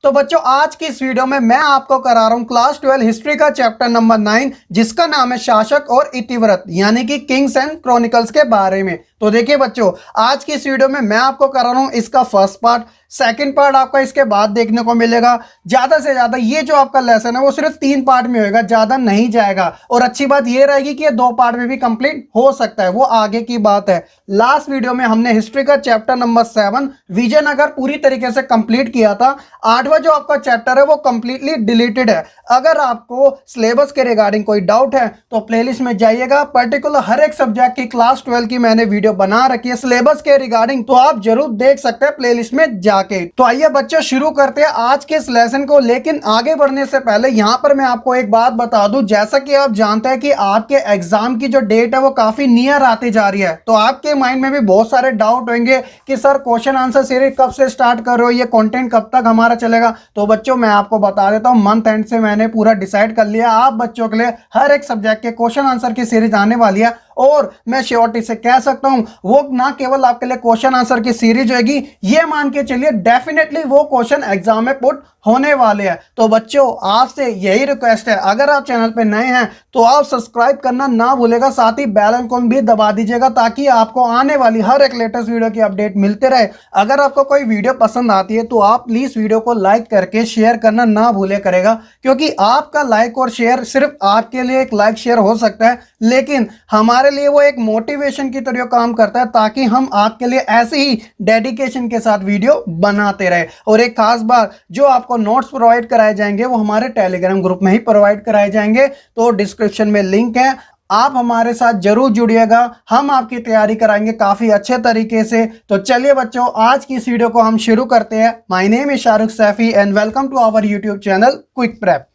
तो बच्चों आज की इस वीडियो में मैं आपको करा रहा हूं क्लास 12 हिस्ट्री का चैप्टर नंबर 9 जिसका नाम है शासक और इतिवृत्त यानी कि किंग्स एंड क्रॉनिकल्स के बारे में। तो देखिए बच्चों आज की इस वीडियो में मैं आपको करा रहा हूं इसका फर्स्ट पार्ट, सेकंड पार्ट आपका इसके बाद देखने को मिलेगा। ज्यादा से ज्यादा ये जो आपका लेसन है वो सिर्फ 3 पार्ट में होगा, ज्यादा नहीं जाएगा। और अच्छी बात ये रहेगी कि ये 2 पार्ट में भी कंप्लीट हो सकता है, वो आगे की बात है। लास्ट वीडियो में हमने हिस्ट्री का चैप्टर नंबर 7 विजयनगर पूरी तरीके से कंप्लीट किया था। 8वां जो आपका चैप्टर है वो कंप्लीटली डिलीटेड है। अगर आपको सिलेबस के रिगार्डिंग कोई डाउट है तो प्लेलिस्ट में जाइएगा, पर्टिकुलर हर एक सब्जेक्ट की क्लास 12 की मैंने वीडियो बना रखी है सिलेबस के रिगार्डिंग, तो आप जरूर देख सकते हैं प्लेलिस्ट में जाके। तो आइए बच्चों शुरू करते हैं आज के इस लेसन को। लेकिन आगे बढ़ने से पहले यहां पर मैं आपको एक बात बता दूं, जैसा कि आप जानते हैं कि आपके एग्जाम की जो डेट है वो काफी नियर आती जा रही है, तो आपके माइंड में भी बहुत सारे डाउट होंगे कि सर क्वेश्चन आंसर सीरीज कब से स्टार्ट कर रहे हो, ये कंटेंट कब तक हमारा चलेगा। तो बच्चों मैं आपको बता देता हूं, मंथ एंड से मैंने पूरा डिसाइड कर लिया आप बच्चों के लिए हर एक सब्जेक्ट के क्वेश्चन आंसर की सीरीज आने वाली है। और मैं श्योरिटी से कह सकता हूं वो ना केवल आपके लिए क्वेश्चन आंसर की सीरीज होगी, ये मान के चलिए डेफिनेटली वो क्वेश्चन एग्जाम में पुट होने वाले हैं। तो बच्चों आपसे यही रिक्वेस्ट है, अगर आप चैनल पे नए हैं तो आप सब्सक्राइब करना ना भूलेगा, साथ ही बेल आइकन भी दबा दीजिएगा ताकि आपको आने वाली हर एक लेटेस्ट वीडियो की अपडेट मिलते रहे। अगर आपको कोई वीडियो पसंद आती है तो आप प्लीज वीडियो को लाइक करके शेयर करना ना भूले करेगा, क्योंकि आपका लाइक और शेयर सिर्फ आपके लिए एक लाइक शेयर हो सकता है, लेकिन हमारे लिए वो एक मोटिवेशन की तरह काम करता है ताकि हम आपके लिए ऐसे ही डेडिकेशन के साथ वीडियो बनाते रहे। और एक खास बात, जो आपको नोट्स प्रोवाइड कराए जाएंगे वो हमारे टेलीग्राम ग्रुप में ही प्रोवाइड कराए जाएंगे, तो डिस्क्रिप्शन में लिंक है, आप हमारे साथ जरूर जुड़िएगा, हम आपकी तैयारी कराएंगे काफी अच्छे तरीके से। तो चलिए बच्चों आज की इस वीडियो को हम शुरू करते हैं। My name is Shahrukh Saifi and welcome to our YouTube channel quick prep.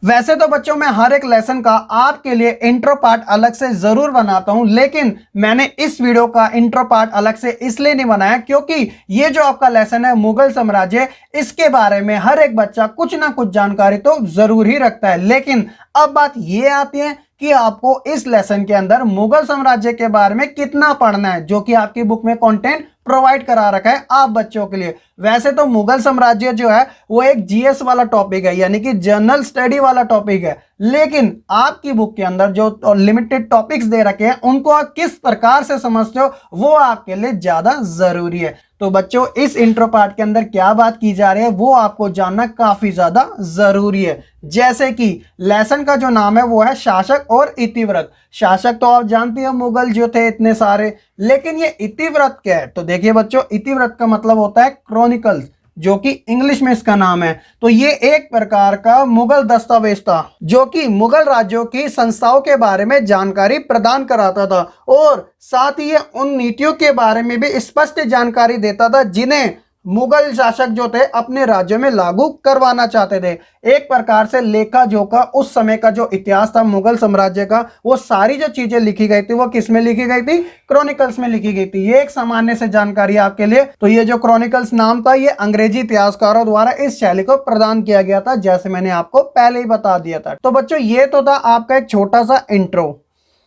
वैसे तो बच्चों मैं हर एक लेसन का आपके लिए इंट्रो पार्ट अलग से जरूर बनाता हूं, लेकिन मैंने इस वीडियो का इंट्रो पार्ट अलग से इसलिए नहीं बनाया क्योंकि ये जो आपका लेसन है मुगल साम्राज्य, इसके बारे में हर एक बच्चा कुछ ना कुछ जानकारी तो जरूर ही रखता है। लेकिन अब बात ये आती है कि आपको इस लेसन के अंदर मुगल साम्राज्य के बारे में कितना पढ़ना है, जो कि आपकी बुक में कंटेंट प्रोवाइड करा रखा है आप बच्चों के लिए। वैसे तो मुगल साम्राज्य जो है वो एक जीएस वाला टॉपिक है, यानी कि जनरल स्टडी वाला टॉपिक है, लेकिन आपकी बुक के अंदर जो लिमिटेड टॉपिक्स दे रखे हैं उनको आप किस प्रकार से समझते हो वो आपके लिए ज्यादा जरूरी है। तो बच्चों इस इंट्रो पार्ट के अंदर क्या बात की जा रही है वो आपको जानना काफी ज्यादा जरूरी है। जैसे कि लेसन का जो नाम है वो है शासक और इतिवृत्त। शासक तो आप जानते हैं मुगल जो थे इतने सारे, लेकिन ये इतिवृत्त क्या है? तो देखिए बच्चों इतिवृत्त का मतलब होता है क्रॉनिकल्स, जो कि इंग्लिश में इसका नाम है। तो ये एक प्रकार का मुगल दस्तावेज था जो कि मुगल राज्यों की संस्थाओं के बारे में जानकारी प्रदान कराता था, और साथ ही ये उन नीतियों के बारे में भी स्पष्ट जानकारी देता था जिन्हें मुगल शासक जो थे अपने राज्य में लागू करवाना चाहते थे। एक प्रकार से लेखा जोखा उस समय का जो इतिहास था मुगल साम्राज्य का, वो सारी जो चीजें लिखी गई थी वो किस में लिखी गई थी? क्रॉनिकल्स में लिखी गई थी। ये एक सामान्य से जानकारी आपके लिए। तो ये जो क्रॉनिकल्स नाम था ये अंग्रेजी इतिहासकारों द्वारा इस शैली को प्रदान किया गया था, जैसे मैंने आपको पहले ही बता दिया था। तो बच्चों ये तो था आपका एक छोटा सा इंट्रो।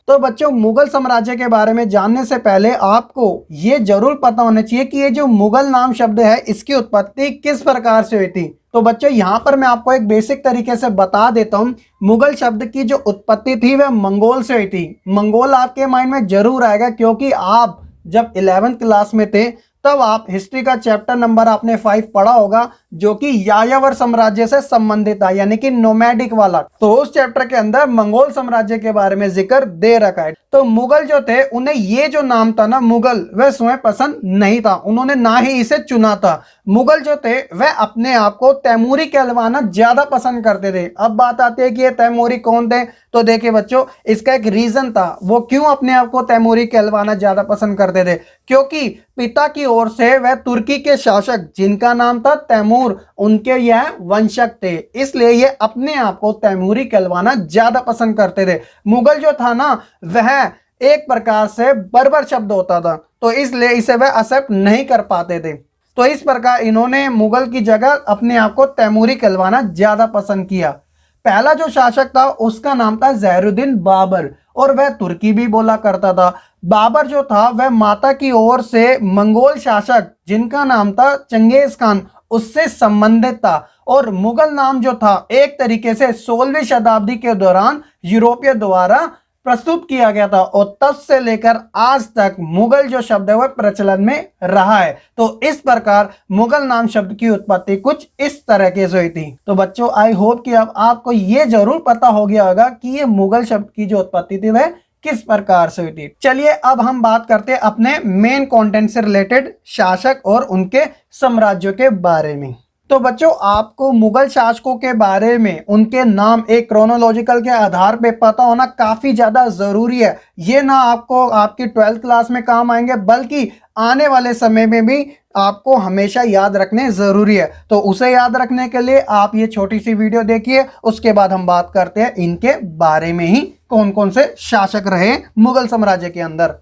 तो बच्चों मुगल साम्राज्य के बारे में जानने से पहले आपको ये जरूर पता होना चाहिए कि ये जो मुगल नाम शब्द है इसकी उत्पत्ति किस प्रकार से हुई थी। तो बच्चों यहाँ पर मैं आपको एक बेसिक तरीके से बता देता हूँ। मुगल शब्द की जो उत्पत्ति थी वह मंगोल से हुई थी। मंगोल आपके माइंड में जरूर आएगा क्योंकि आप जब 11th क्लास में थे तब आप हिस्ट्री का चैप्टर नंबर आपने 5 पढ़ा होगा, जो कि यायावर साम्राज्य से संबंधित था, यानी कि नोमैडिक वाला। तो उस चैप्टर के अंदर मंगोल साम्राज्य के बारे में जिक्र दे रखा है। तो मुगल जो थे उन्हें ये जो नाम था ना मुगल, वह स्वयं पसंद नहीं था, उन्होंने ना ही इसे चुना था। मुगल जो थे वह अपने आप को तैमूरी कहलवाना ज्यादा पसंद करते थे। अब बात आती है कि ये तैमूरी कौन थे? तो देखिए बच्चों इसका एक रीजन था, वो क्यों अपने आप को तैमूरी कहलवाना ज्यादा पसंद करते थे, क्योंकि पिता की ओर से वह तुर्की के शासक जिनका नाम था तैमूर, उनके यह वंशक थे, इसलिए ये अपने आप को तैमूरी कहलवाना ज्यादा पसंद करते थे। मुगल जो था ना वह एक प्रकार से बर्बर शब्द होता था, तो इसलिए इसे वह एक्सेप्ट नहीं कर पाते थे। तो इस प्रकार इन्होंने मुगल की जगह अपने आप को तैमूरी कहलवाना ज्यादा पसंद किया। पहला जो शासक था उसका नाम था ज़ैनुद्दीन बाबर और वह तुर्की भी बोला करता था। बाबर जो था वह माता की ओर से मंगोल शासक जिनका नाम था चंगेज खान उससे संबंधित था और मुगल नाम जो था एक तरीके से 16वीं शताब्दी के दौरान यूरोपिय द्वारा प्रस्तुत किया गया था और तब से लेकर आज तक मुगल जो शब्द है वह प्रचलन में रहा है। तो इस प्रकार मुगल नाम शब्द की उत्पत्ति कुछ इस तरीके से हुई थी। तो बच्चों आई होप कि अब आपको ये जरूर पता हो गया होगा कि ये मुगल शब्द की जो उत्पत्ति थी वह किस प्रकार से हुई थी। चलिए अब हम बात करते हैं अपने मेन कंटेंट से रिलेटेड शासक और उनके साम्राज्यों के बारे में। तो बच्चों आपको मुगल शासकों के बारे में उनके नाम एक क्रोनोलॉजिकल के आधार पे पता होना काफी ज्यादा जरूरी है। ये ना आपको आपकी 12th क्लास में काम आएंगे बल्कि आने वाले समय में भी आपको हमेशा याद रखने जरूरी है। तो उसे याद रखने के लिए आप ये छोटी सी वीडियो देखिए, उसके बाद हम बात करते हैं इनके बारे में ही कौन कौन से शासक रहे मुगल साम्राज्य के अंदर।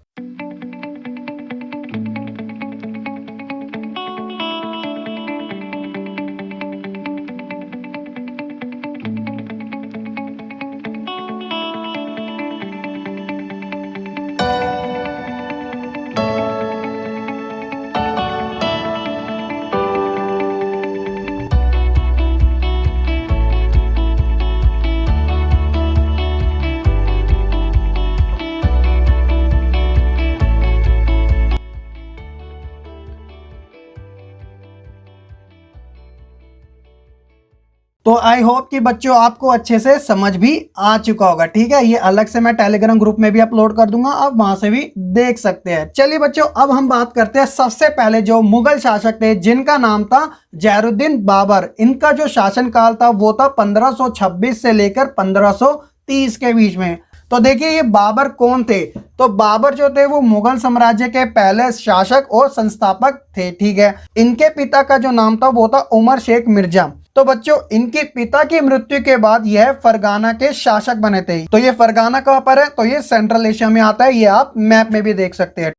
तो आई होप कि बच्चों आपको अच्छे से समझ भी आ चुका होगा। ठीक है, ये अलग से मैं टेलीग्राम ग्रुप में भी अपलोड कर दूंगा, आप वहां से भी देख सकते हैं। चलिए बच्चों अब हम बात करते हैं सबसे पहले जो मुगल शासक थे जिनका नाम था ज़ैनुद्दीन बाबर। इनका जो शासन काल था वो था 1526 से लेकर 1530 के बीच में। तो देखिए ये बाबर कौन थे। तो बाबर जो थे वो मुगल साम्राज्य के पहले शासक और संस्थापक थे। ठीक है, इनके पिता का जो नाम था वो था उमर शेख मिर्जा। तो बच्चों इनके पिता की मृत्यु के बाद यह फरगाना के शासक बने थे। तो ये फरगाना कहां पर है, तो ये सेंट्रल एशिया में आता है, ये आप मैप में भी देख सकते हैं।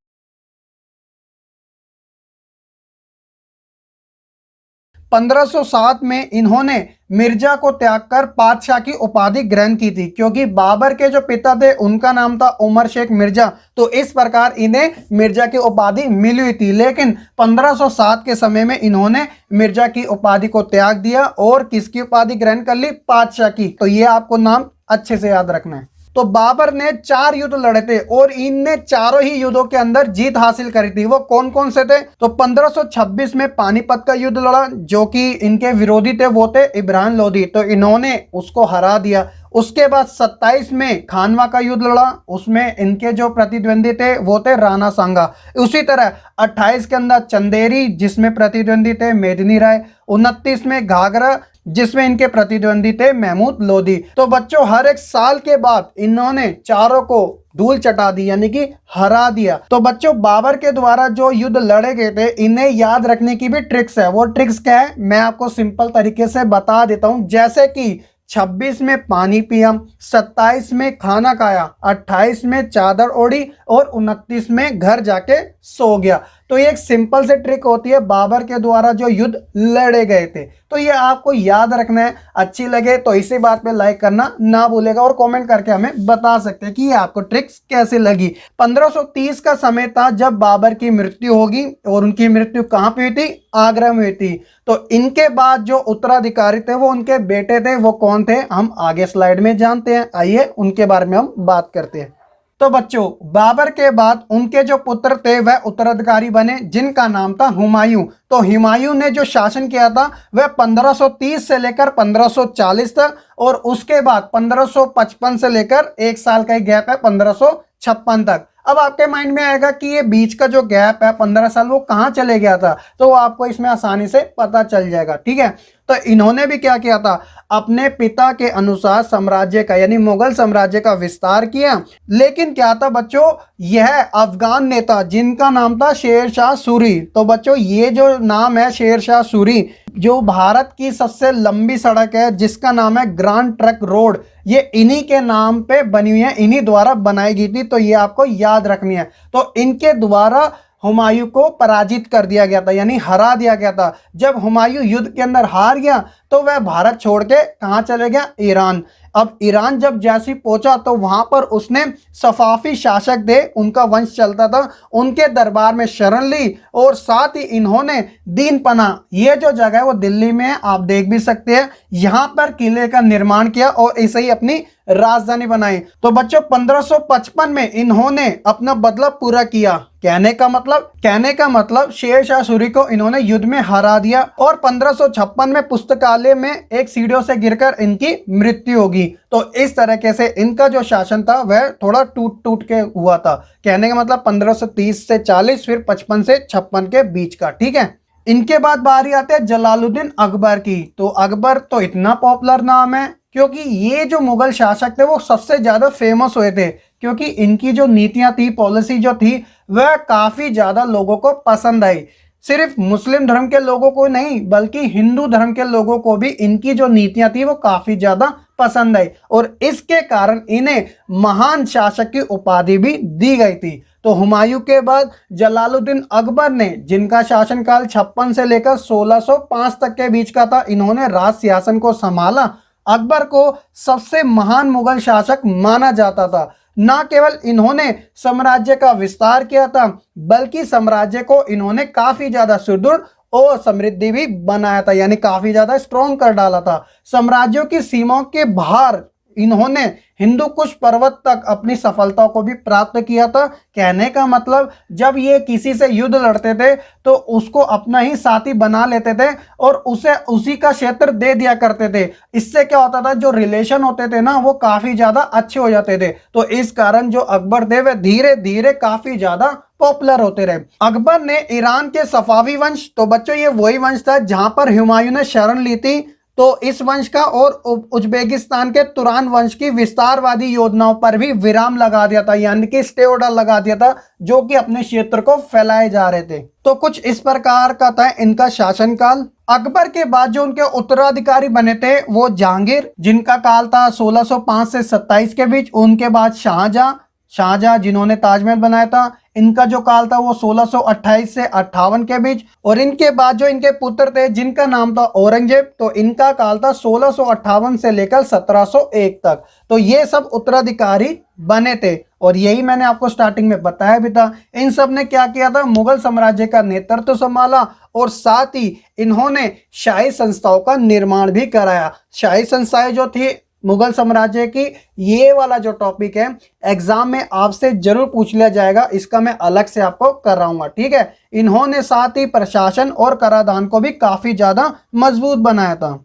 1507 में इन्होंने मिर्जा को त्याग कर पातशाह की उपाधि ग्रहण की थी, क्योंकि बाबर के जो पिता थे उनका नाम था उमर शेख मिर्जा। तो इस प्रकार इन्हें मिर्जा की उपाधि मिली हुई थी, लेकिन 1507 के समय में इन्होंने मिर्जा की उपाधि को त्याग दिया और किसकी उपाधि ग्रहण कर ली, पातशाह की। तो ये आपको नाम अच्छे से याद रखना है। तो बाबर ने 4 युद्ध लड़े थे और इनने चारों ही युद्धों के अंदर जीत हासिल करी थी। वो कौन कौन से थे, तो 1526 में पानीपत का युद्ध लड़ा, जो कि इनके विरोधी थे वो थे इब्राहिम लोदी, तो इन्होंने उसको हरा दिया। उसके बाद 27 में खानवा का युद्ध लड़ा, उसमें इनके जो प्रतिद्वंदी थे वो थे राणा सांगा। उसी तरह 28 के अंदर चंदेरी जिसमें प्रतिद्वंदी थे मेदिनी राय। 29 में घाघरा जिसमें इनके प्रतिद्वंदी थे महमूद लोदी। तो बच्चों हर एक साल के बाद इन्होंने चारों को धूल चटा दी, यानी कि हरा दिया। तो बच्चों बाबर के द्वारा जो युद्ध लड़े गए थे इन्हें याद रखने की भी ट्रिक्स है। वो ट्रिक्स क्या है मैं आपको सिंपल तरीके से बता देता हूं। जैसे कि 26 में पानी पिया, 27 में खाना खाया, 28 में चादर ओढ़ी और 29 में घर जाके सो गया। तो ये एक सिंपल से ट्रिक होती है बाबर के द्वारा जो युद्ध लड़े गए थे। तो ये आपको याद रखना है। अच्छी लगे तो इसी बात पे लाइक करना ना भूलेगा और कमेंट करके हमें बता सकते हैं कि ये आपको ट्रिक्स कैसे लगी। 1530 का समय था जब बाबर की मृत्यु होगी और उनकी मृत्यु कहाँ पे हुई थी, आगरा में हुई थी। तो इनके बाद जो उत्तराधिकारी थे वो उनके बेटे थे, वो कौन थे हम आगे स्लाइड में जानते हैं। आइए उनके बारे में हम बात करते हैं। तो बच्चों बाबर के बाद उनके जो पुत्र थे वह उत्तराधिकारी बने जिनका नाम था हुमायूं। तो हुमायूं ने जो शासन किया था वह 1530 से लेकर 1540 तक और उसके बाद 1555 से लेकर 1 साल का ही गैप है 1556 तक। अब आपके माइंड में आएगा कि ये बीच का जो गैप है 15 साल वो कहाँ चले गया था, तो वो आपको इसमें आसानी से पता चल जाएगा। ठीक है, तो इन्होंने भी क्या किया था, अपने पिता के अनुसार साम्राज्य का यानी मुगल साम्राज्य का विस्तार किया। लेकिन क्या था बच्चों, यह अफगान नेता जिनका नाम था शेर शाह सूरी। तो बच्चों ये जो नाम है शेर शाह सूरी, जो भारत की सबसे लंबी सड़क है जिसका नाम है ग्रैंड ट्रंक रोड, ये इन्हीं के नाम पे बनी हुई है, इन्हीं द्वारा बनाई गई थी। तो ये आपको याद रखनी है। तो इनके द्वारा हुमायूं को पराजित कर दिया गया था, यानी हरा दिया गया था। जब हुमायूं युद्ध के अंदर हार गया तो वह भारत छोड़ के कहाँ चले गया? ईरान। अब ईरान जब जैसे पहुंचा तो वहां पर उसने सफावी शासक थे, उनका वंश चलता था, उनके दरबार में शरण ली और साथ ही इन्होंने दीन पना, ये जो जगह है वो दिल्ली में है, आप देख भी सकते हैं, यहाँ पर किले का निर्माण किया और इसे ही अपनी राजधानी बनाई। तो बच्चों 1555 में इन्होंने अपना बदला पूरा किया। कहने का मतलब शेर शाह सूरी को इन्होंने युद्ध में हरा दिया और 1556 में पुस्तकालय में एक सीढ़ियों से गिरकर इनकी मृत्यु होगी। तो इस तरीके से इनका जो शासन था वह थोड़ा टूट टूट के हुआ था। कहने का मतलब 1530 से 40, फिर 55 से 56 के बीच का। ठीक है, इनके बाद बारी आते हैं जलालुद्दीन अकबर की। तो अकबर तो इतना पॉपुलर नाम है क्योंकि ये जो मुगल शासक थे वो सबसे ज्यादा फेमस हुए थे, क्योंकि इनकी जो नीतियां थी, पॉलिसी जो थी, वह काफी ज्यादा लोगों को पसंद आई। सिर्फ मुस्लिम धर्म के लोगों को नहीं बल्कि हिंदू धर्म के लोगों को भी इनकी जो नीतियां थी वो काफी ज्यादा पसंद आई और इसके कारण इन्हें महान शासक की उपाधि भी दी गई थी। तो हुमायूं के बाद जलालुद्दीन अकबर ने, जिनका शासनकाल 56 से लेकर 1605 तक के बीच का था, इन्होंने राज सिंहासन को संभाला। अकबर को सबसे महान मुगल शासक माना जाता था। न केवल इन्होंने साम्राज्य का विस्तार किया था बल्कि साम्राज्य को इन्होंने काफी ज्यादा सुदृढ़ और समृद्धि भी बनाया था, यानी काफी ज्यादा स्ट्रॉन्ग कर डाला था। साम्राज्यों की सीमाओं के बाहर इन्होंने हिंदू कुश पर्वत तक अपनी सफलताओं को भी प्राप्त किया था। कहने का मतलब जब ये किसी से युद्ध लड़ते थे तो उसको अपना ही साथी बना लेते थे और उसे उसी का क्षेत्र दे दिया करते थे। इससे क्या होता था, जो रिलेशन होते थे ना वो काफी ज्यादा अच्छे हो जाते थे। तो इस कारण जो अकबर थे वह धीरे धीरे काफी ज्यादा पॉपुलर होते रहे। अकबर ने ईरान के सफावी वंश, तो बच्चों ये वही वंश था जहां पर हुमायूं ने शरण ली थी, तो इस वंश का और उज्बेकिस्तान के तुरान वंश की विस्तारवादी योजनाओं पर भी विराम लगा दिया था, यानी कि स्टे ऑर्डर लगा दिया था, जो कि अपने क्षेत्र को फैलाए जा रहे थे। तो कुछ इस प्रकार का था इनका शासनकाल। अकबर के बाद जो उनके उत्तराधिकारी बने थे वो जहांगीर, जिनका काल था 1605 से 27 के बीच। उनके बाद शाहजहां जिन्होंने ताजमहल बनाया था, इनका जो काल था वो 1628 से 58 के बीच। और इनके बाद जो इनके पुत्र थे जिनका नाम था औरंगजेब, तो इनका काल था 1658 से लेकर 1701 तक। तो ये सब उत्तराधिकारी बने थे और यही मैंने आपको स्टार्टिंग में बताया भी था। इन सब ने क्या किया था, मुगल साम्राज्य का नेतृत्व संभाला और साथ ही इन्होंने शाही संस्थाओं का निर्माण भी कराया। शाही संस्थाएं जो थी मुगल साम्राज्य की, ये वाला जो टॉपिक है एग्जाम में आपसे जरूर पूछ लिया जाएगा, इसका मैं अलग से आपको कराऊंगा। ठीक है, इन्होंने साथ ही प्रशासन और कराधान को भी काफी ज्यादा मजबूत बनाया था।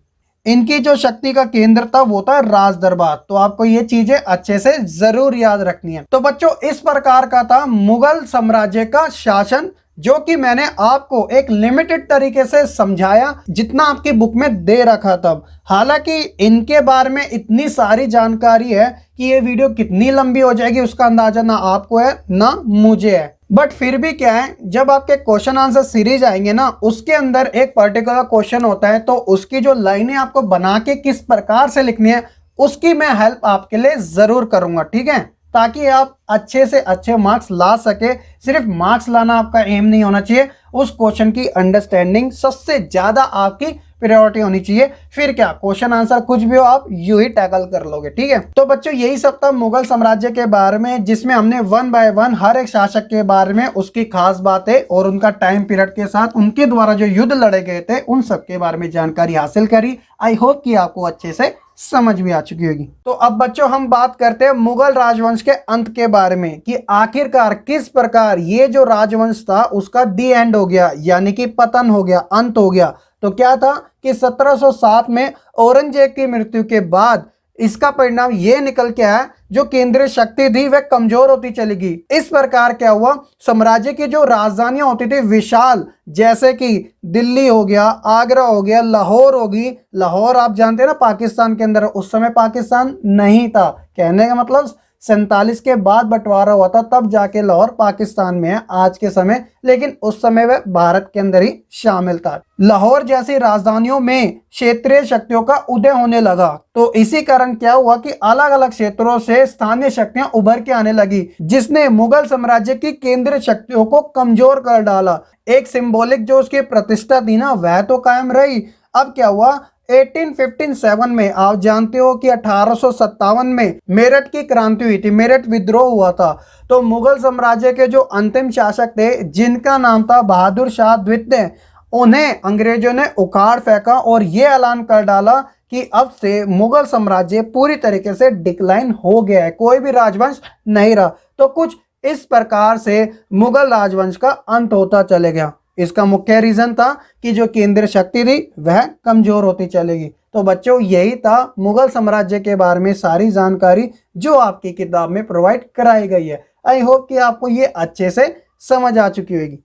इनकी जो शक्ति का केंद्र था वो था राज दरबार। तो आपको ये चीजें अच्छे से जरूर याद रखनी है। तो बच्चों इस प्रकार का था मुगल साम्राज्य का शासन, जो कि मैंने आपको एक लिमिटेड तरीके से समझाया जितना आपकी बुक में दे रखा था। हालांकि इनके बारे में इतनी सारी जानकारी है कि ये वीडियो कितनी लंबी हो जाएगी उसका अंदाजा ना आपको है ना मुझे है। बट फिर भी क्या है, जब आपके क्वेश्चन आंसर सीरीज आएंगे ना, उसके अंदर एक पर्टिकुलर क्वेश्चन होता है, तो उसकी जो लाइनें आपको बना के किस प्रकार से लिखनी है उसकी मैं हेल्प आपके लिए जरूर करूंगा। ठीक है, ताकि आप अच्छे से अच्छे मार्क्स ला सके। सिर्फ मार्क्स लाना आपका एम नहीं होना चाहिए, उस क्वेश्चन की अंडरस्टैंडिंग सबसे ज्यादा आपकी प्रायोरिटी होनी चाहिए। फिर क्या, क्वेश्चन आंसर कुछ भी हो आप यूं ही टैकल कर लोगे। ठीक है, तो बच्चों यही सब था मुगल साम्राज्य के बारे में, जिसमें हमने वन बाय वन हर एक शासक के बारे में, उसकी खास बातें और उनका टाइम पीरियड के साथ उनके द्वारा जो युद्ध लड़े गए थे उन सब के बारे में जानकारी हासिल करी। आई होप कि आपको अच्छे से समझ में आ चुकी होगी। तो अब बच्चों हम बात करते हैं मुगल राजवंश के अंत के बारे में, कि आखिरकार किस प्रकार ये जो राजवंश था उसका दी एंड हो गया, यानी कि पतन हो गया, अंत हो गया। तो क्या था कि 1707 में औरंगजेब की मृत्यु के बाद इसका परिणाम ये निकल के आया, जो केंद्रीय शक्ति थी वह कमजोर होती चली गई। इस प्रकार क्या हुआ, साम्राज्य की जो राजधानियां होती थी विशाल, जैसे कि दिल्ली हो गया, आगरा हो गया, लाहौर होगी। लाहौर आप जानते हैं ना पाकिस्तान के अंदर, उस समय पाकिस्तान नहीं था। कहने का मतलब 1947 के बाद बंटवारा हुआ था, तब जाके लाहौर पाकिस्तान में है आज के समय, लेकिन उस समय वह भारत के अंदर ही शामिल था। लाहौर जैसी राजधानियों में क्षेत्रीय शक्तियों का उदय होने लगा, तो इसी कारण क्या हुआ कि अलग अलग क्षेत्रों से स्थानीय शक्तियां उभर के आने लगी, जिसने मुगल साम्राज्य की केंद्रीय शक्तियों को कमजोर कर डाला। एक सिंबॉलिक जो उसकी प्रतिष्ठा थी ना, वह तो कायम रही। अब क्या हुआ, 1857 में आप जानते हो कि 1857 में मेरठ की क्रांति हुई थी, मेरठ विद्रोह हुआ था। तो मुगल साम्राज्य के जो अंतिम शासक थे, जिनका नाम था बहादुर शाह द्वितीय, उन्हें अंग्रेजों ने उखाड़ फेंका और ये ऐलान कर डाला कि अब से मुगल साम्राज्य पूरी तरीके से डिक्लाइन हो गया है, कोई भी राजवंश नहीं रहा। तो कुछ इस प्रकार से मुगल राजवंश का अंत होता चले गया। इसका मुख्य रीजन था कि जो केंद्रीय शक्ति थी वह कमजोर होती चलेगी। तो बच्चों, यही था मुगल साम्राज्य के बारे में सारी जानकारी जो आपकी किताब में प्रोवाइड कराई गई है। आई होप कि आपको ये अच्छे से समझ आ चुकी होगी।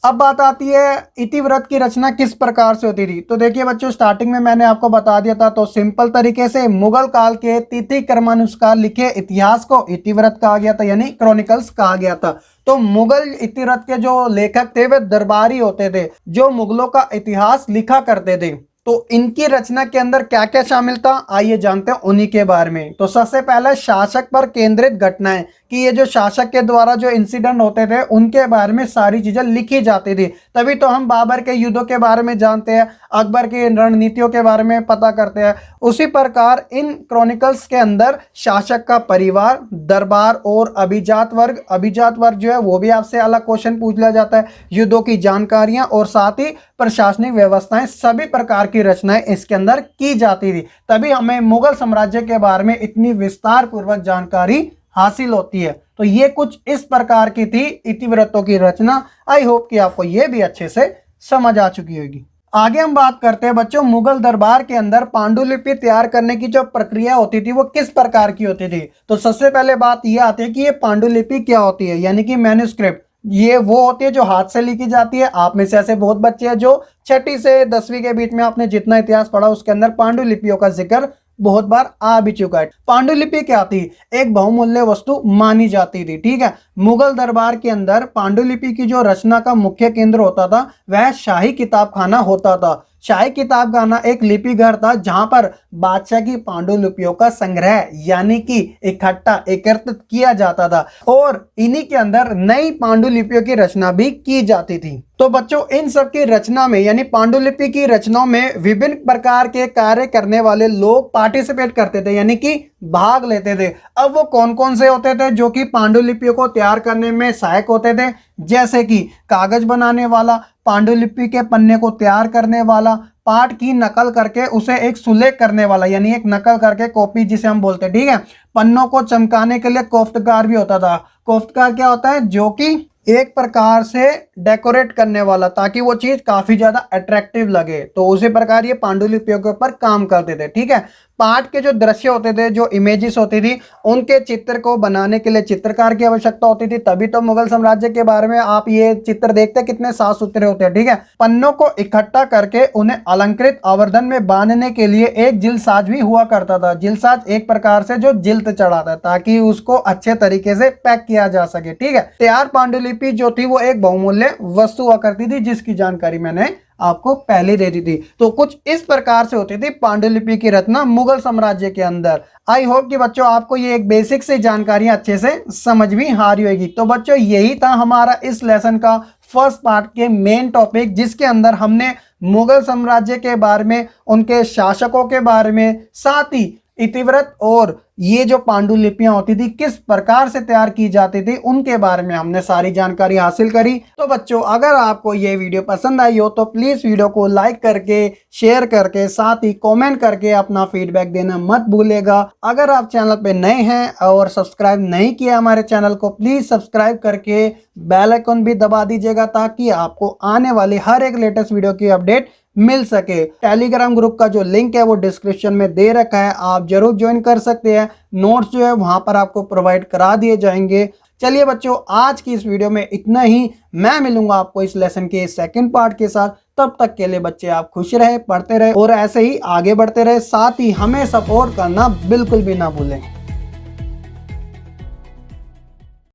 अब बात आती है इतिवृत्त की रचना किस प्रकार से होती थी। तो देखिए बच्चों, स्टार्टिंग में मैंने आपको बता दिया था, तो सिंपल तरीके से मुगल काल के तिथि क्रमानुसार लिखे इतिहास को इतिवृत्त कहा गया था, यानी क्रॉनिकल्स कहा गया था। तो मुगल इतिवृत्त के जो लेखक थे वे दरबारी होते थे, जो मुगलों का इतिहास लिखा करते थे। तो इनकी रचना के अंदर क्या क्या शामिल था, आइए जानते हैं उन्हीं के बारे में। तो सबसे पहले शासक पर केंद्रित घटनाएं, कि ये जो शासक के द्वारा जो इंसिडेंट होते थे उनके बारे में सारी चीजें लिखी जाती थी। तभी तो हम बाबर के युद्धों के बारे में जानते हैं, अकबर की रणनीतियों के बारे में पता करते हैं। उसी प्रकार इन क्रॉनिकल्स के अंदर शासक का परिवार, दरबार और अभिजात वर्ग जो है वो भी आपसे अलग क्वेश्चन पूछ लिया जाता है, युद्धों की जानकारियां और साथ ही प्रशासनिक व्यवस्थाएं, सभी प्रकार की रचनाएं इसके अंदर की जाती थी। तभी हमें मुगल साम्राज्य के बारे में इतनी विस्तार पूर्वक जानकारी हासिल होती है। तो ये कुछ इस प्रकार की थी इतिवृत्तों की रचना। आई होप कि आपको ये भी अच्छे से समझ आ चुकी होगी। आगे हम बात करते हैं बच्चों, मुगल दरबार के अंदर पांडुलिपि तैयार करने की जो प्रक्रिया होती थी वो किस प्रकार की होती थी। तो सबसे पहले बात यह आती है कि ये पांडुलिपि क्या होती है, यानी कि मैन्युस्क्रिप्ट। ये वो होती है जो हाथ से लिखी जाती है। आप में से ऐसे बहुत बच्चे हैं जो 6वीं से 10वीं के बीच में आपने जितना इतिहास पढ़ा उसके अंदर पांडुलिपियों का जिक्र बहुत बार आ भी चुका है। पांडुलिपि क्या थी, एक बहुमूल्य वस्तु मानी जाती थी। ठीक है, मुगल दरबार के अंदर पांडुलिपि की जो रचना का मुख्य केंद्र होता था वह शाही किताबखाना होता था। शाही किताबखाना एक लिपि घर था जहां पर बादशाह की पांडुलिपियों का संग्रह यानी कि इकट्ठा एकत्रित किया जाता था और इन्हीं के अंदर नई पांडुलिपियों की रचना भी की जाती थी। तो बच्चों, इन सब की रचना में यानी पांडुलिपि की रचनाओं में विभिन्न प्रकार के कार्य करने वाले लोग पार्टिसिपेट करते थे, यानी कि भाग लेते थे। अब वो कौन कौन से होते थे जो कि पांडुलिपियों को तैयार करने में सहायक होते थे, जैसे कि कागज बनाने वाला, पांडुलिपि के पन्ने को तैयार करने वाला, पाठ की नकल करके उसे एक सुलेख करने वाला, यानी एक नकल करके कॉपी जिसे हम बोलते हैं। ठीक है, पन्नों को चमकाने के लिए कोफ्तकार भी होता था। कोफ्तकार क्या होता है, जो कि एक प्रकार से डेकोरेट करने वाला, ताकि वो चीज काफी ज्यादा अट्रैक्टिव लगे। तो उसी प्रकार ये पांडुलिपियों के ऊपर काम करते थे। ठीक है, पाठ के जो दृश्य होते थे, जो इमेजेस होती थी, उनके चित्र को बनाने के लिए चित्रकार की आवश्यकता होती थी। तभी तो मुगल साम्राज्य के बारे में आप ये चित्र देखते कितने साफ सुथरे होते हैं। ठीक है, पन्नों को इकट्ठा करके उन्हें अलंकृत आवर्धन में बांधने के लिए एक जिलसाज भी हुआ करता था। जिलसाज एक प्रकार से जो जिल्त चढ़ाता है ताकि उसको अच्छे तरीके से पैक किया जा सके। ठीक है, तैयार पांडुलिपि जो थी वो एक बहुमूल्य वस्तु हुआ करती थी, जिसकी जानकारी मैंने आपको पहले दे दी थी। तो कुछ इस प्रकार से होती थी पांडुलिपि की रचना मुगल साम्राज्य के अंदर। आई होप कि बच्चों आपको ये एक बेसिक से जानकारियां अच्छे से समझ भी आ रही होगी। तो बच्चों, यही था हमारा इस लेसन का फर्स्ट पार्ट के मेन टॉपिक, जिसके अंदर हमने मुगल साम्राज्य के बारे में, उनके शासकों के बारे में, साथ ही इतिवृत्त और ये जो पांडुलिपियां होती थी किस प्रकार से तैयार की जाती थी उनके बारे में हमने सारी जानकारी हासिल करी। तो बच्चों, अगर आपको ये वीडियो पसंद आई हो तो प्लीज वीडियो को लाइक करके, शेयर करके, साथ ही कमेंट करके अपना फीडबैक देना मत भूलेगा। अगर आप चैनल पे नए हैं और सब्सक्राइब नहीं किया हमारे चैनल को, प्लीज सब्सक्राइब करके बेल आइकन भी दबा दीजिएगा ताकि आपको आने वाली हर एक लेटेस्ट वीडियो की अपडेट मिल सके। टेलीग्राम ग्रुप का जो लिंक है वो डिस्क्रिप्शन में दे रखा है, आप जरूर ज्वाइन कर सकते हैं। नोट्स जो है वहां पर आपको प्रोवाइड करा दिए जाएंगे। चलिए बच्चों, आज की इस वीडियो में इतना ही। मैं मिलूंगा आपको इस लेसन के सेकंड पार्ट के साथ। तब तक के लिए बच्चे आप खुश रहे, पढ़ते रहे और ऐसे ही आगे बढ़ते रहे। साथ ही हमें सपोर्ट करना बिल्कुल भी ना भूलें।